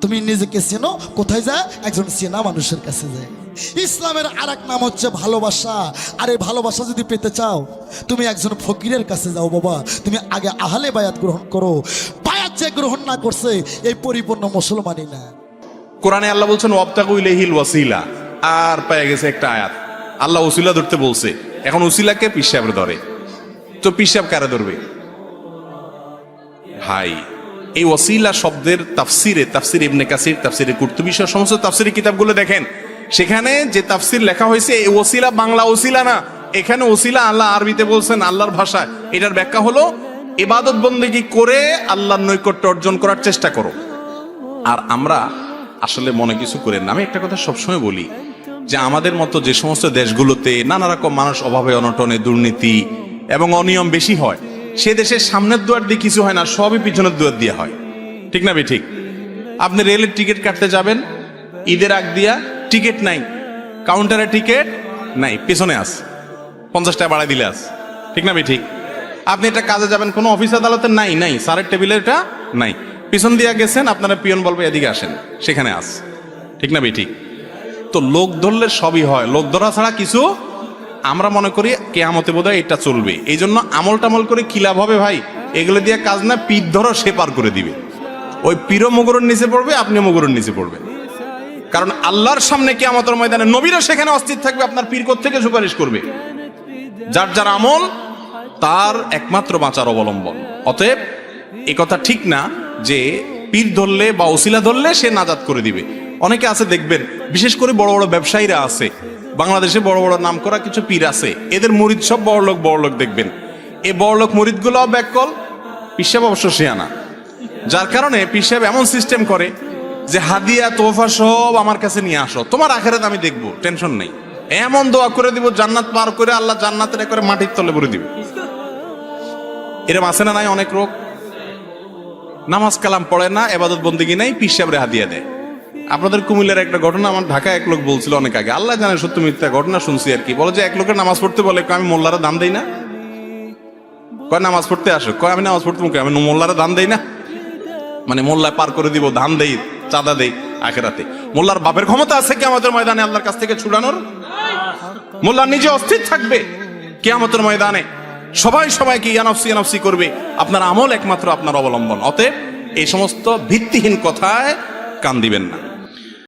তুমি নিজেকে চেনো, কোথায় যায়? একজন চেনা মানুষের কাছে যায়। ইসলামের আরেক নাম হচ্ছে ভালোবাসা। আর এই ভালোবাসা যদি পেতে চাও, তুমি একজন ফকিরের কাছে যাও বাবা। তুমি আগে আহলে বায়াত গ্রহণ করো। বায়াত যে গ্রহণ না করছে এই পরিপূর্ণ মুসলমানই না। কোরআনে আল্লাহ বলছেন ওয়াবতাগু ইলাইহিল ওয়াসিলা, আর পেয়ে গেছে একটা আয়াত, আল্লাহ ওসিলা ধরতে বলছে। এখন ওসিলাকে পীর সাহেব ধরে, তো পীর সাহেব কারে ধরবে? ভাই, এই ওসিলা শব্দের তাফসির ইবনে কাসির, তাফসিরে কুরতুবী সহ সমস্ত তাফসিরের কিতাবগুলো দেখেন, সেখানে যে তাফসির লেখা হয়েছে এই ওসিলা বাংলা ওসিলা না, এখানে ওসিলা আল্লাহ আরবিতে বলছেন, আল্লাহর ভাষায়। এটার ব্যাখ্যা হলো ইবাদত বন্দেগী করে আল্লাহর নৈকট্য অর্জন করার চেষ্টা করো। আর আমরা আসলে মনে কিছু করেন না। আমি একটা কথা সবসময় বলি যে আমাদের মতো যে সমস্ত দেশগুলোতে নানা রকম মানুষ অভাবে অনটনে, দুর্নীতি এবং অনিয়ম বেশি হয়, সে দেশের সামনের দুয়ার দিয়ে কিছু হয় না, সবই পিছনের দুয়ার দিয়ে হয়। ঠিক না ঠিক? আপনি রেলের টিকিট কাটতে যাবেন, ঈদের আগ দিয়া টিকিট নাই, কাউন্টারে টিকিট নাই, পেছনে আস 50 টাকা বাড়াই দিলে আস। ঠিক না ঠিক? আপনি এটা কাজে যাবেন, কোনো অফিস আদালতে নাই, স্যারের টেবিলে এটা নাই, পিছন দিয়ে গেছেন, আপনারা পিয়ন বলবে এদিকে আসেন, সেখানে আস। ঠিক না ঠিক? তো লোক ধরলে সবই হয়, লোক ধরা ছাড়া কিছু। আমরা মনে করি কেয়ামতে বোধহয় এটা চলবে, এই জন্য আমল টামল করে কি লাভ হবে ভাই? এগুলো দিয়ে কাজ না, পীর ধরো সে পার করে দিবে। ওই পীরও মুগুরের নিচে পড়বে, আপনিও মুগুরের নিচে পড়বে। কারণ আল্লাহর সামনে কিয়ামতের ময়দানে নবীরা সেখানে অস্থির থাকবে, আপনার পীর কোত্থেকে সুপারিশ করবে? যার যার আমল তার একমাত্র বাঁচার অবলম্বন। অতএব এ কথা ঠিক না যে পীর ধরলে বা ওসিলা ধরলে সে নাজাত করে দিবে। অনেকে আছে দেখবেন, বিশেষ করে বড় বড় ব্যবসায়ীরা আছে, বাংলাদেশে বড় বড় নাম করা কিছু পীর আছে, এদের মুরিদ সব বড় লোক দেখবেন। এই বড় লোক মুরিদ গুলো ব্যাককল, পীর সাহেব অবশ্য শিয়ানা। যার কারণে পীর সাহেব এমন সিস্টেম করে যে হাদিয়া তোফা সব আমার কাছে নিয়ে আসো, তোমার আখেরাত আমি দেখবো, টেনশন নেই। এমন দোয়া করে দিব, জান্নাত পার করে আল্লাহ জান্নাতের করে মাটির তলে ভরে দিবে। এরকম আছে না নাই? অনেক লোক নামাজ কালাম পড়ে না, ইবাদত বন্দেগী নাই, পীর সাহেবরে হাদিয়া দেয়। আপনাদের কুমিল্লার একটা ঘটনা, আমার ঢাকায় এক লোক বলছিল অনেক আগে, আল্লাহ জানে সত্য মিথ্যা, ঘটনা শুনছি আর কি। বলে যে এক লোকের নামাজ পড়তে বলে, আমি মোল্লারা দান দেই না। কয় নামাজ পড়তে আসো? কয় আমি নামাজ পড়তে, আমি মোল্লারা দান দেই না। মানে মোল্লায় পার করে দিব, ধান দেই, চাঁদা দেই আখেরাতে। মোল্লার বাপের ক্ষমতা আছে কিয়ামতের ময়দানে আল্লাহর কাছ থেকে ছুড়ানোর? মোল্লা নিজে অস্থির থাকবে কিয়ামতের ময়দানে, সবাই সবাইকে ইয়ানফসি করবে। আপনার আমল একমাত্র আপনার অবলম্বন। অতএব এই সমস্ত ভিত্তিহীন কথায় কান দিবেন না।